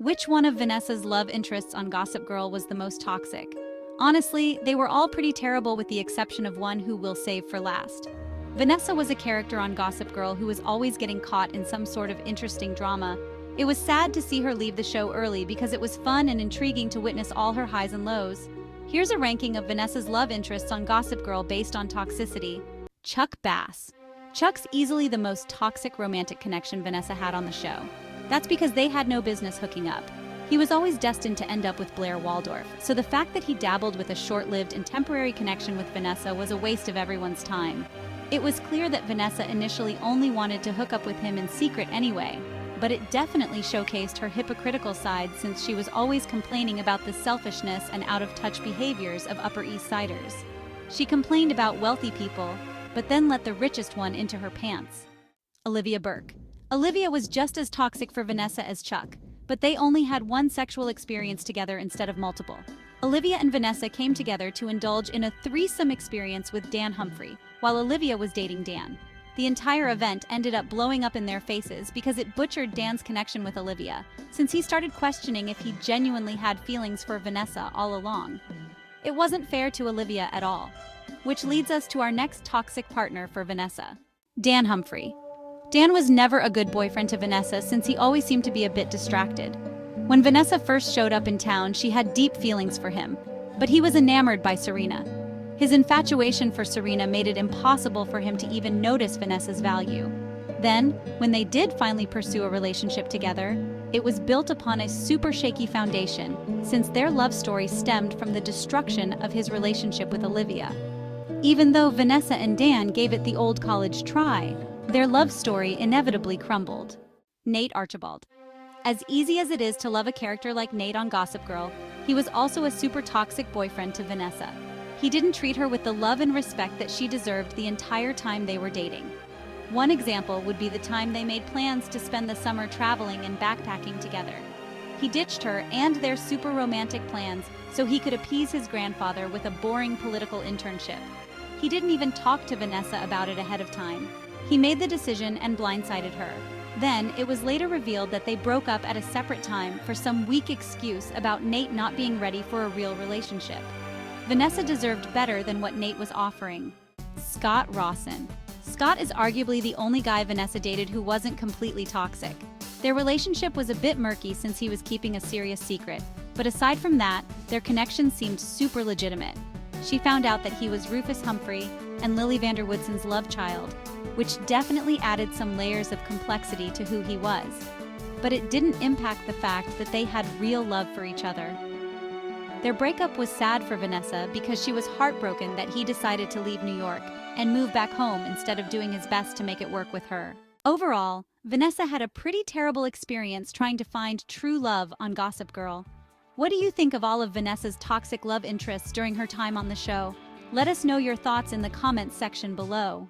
Which one of Vanessa's love interests on Gossip Girl was the most toxic? Honestly, they were all pretty terrible with the exception of one who we'll save for last. Vanessa was a character on Gossip Girl who was always getting caught in some sort of interesting drama. It was sad to see her leave the show early because it was fun and intriguing to witness all her highs and lows. Here's a ranking of Vanessa's love interests on Gossip Girl based on toxicity. Chuck Bass. Chuck's easily the most toxic romantic connection Vanessa had on the show. That's because they had no business hooking up. He was always destined to end up with Blair Waldorf, so the fact that he dabbled with a short-lived and temporary connection with Vanessa was a waste of everyone's time. It was clear that Vanessa initially only wanted to hook up with him in secret anyway, but it definitely showcased her hypocritical side since she was always complaining about the selfishness and out-of-touch behaviors of Upper East Siders. She complained about wealthy people, but then let the richest one into her pants. Olivia Burke. Olivia was just as toxic for Vanessa as Chuck, but they only had one sexual experience together instead of multiple. Olivia and Vanessa came together to indulge in a threesome experience with Dan Humphrey, while Olivia was dating Dan. The entire event ended up blowing up in their faces because it butchered Dan's connection with Olivia, since he started questioning if he genuinely had feelings for Vanessa all along. It wasn't fair to Olivia at all. Which leads us to our next toxic partner for Vanessa. Dan Humphrey. Dan was never a good boyfriend to Vanessa since he always seemed to be a bit distracted. When Vanessa first showed up in town, she had deep feelings for him, but he was enamored by Serena. His infatuation for Serena made it impossible for him to even notice Vanessa's value. Then, when they did finally pursue a relationship together, it was built upon a super shaky foundation, since their love story stemmed from the destruction of his relationship with Olivia. Even though Vanessa and Dan gave it the old college try, their love story inevitably crumbled. Nate Archibald. As easy as it is to love a character like Nate on Gossip Girl, he was also a super toxic boyfriend to Vanessa. He didn't treat her with the love and respect that she deserved the entire time they were dating. One example would be the time they made plans to spend the summer traveling and backpacking together. He ditched her and their super romantic plans so he could appease his grandfather with a boring political internship. He didn't even talk to Vanessa about it ahead of time. He made the decision and blindsided her. Then, it was later revealed that they broke up at a separate time for some weak excuse about Nate not being ready for a real relationship. Vanessa deserved better than what Nate was offering. Scott Rawson. Scott is arguably the only guy Vanessa dated who wasn't completely toxic. Their relationship was a bit murky since he was keeping a serious secret, but aside from that, their connection seemed super legitimate. She found out that he was Rufus Humphrey and Lily Vanderwoodson's love child, which definitely added some layers of complexity to who he was. But it didn't impact the fact that they had real love for each other. Their breakup was sad for Vanessa because she was heartbroken that he decided to leave New York and move back home instead of doing his best to make it work with her. Overall, Vanessa had a pretty terrible experience trying to find true love on Gossip Girl. What do you think of all of Vanessa's toxic love interests during her time on the show? Let us know your thoughts in the comments section below.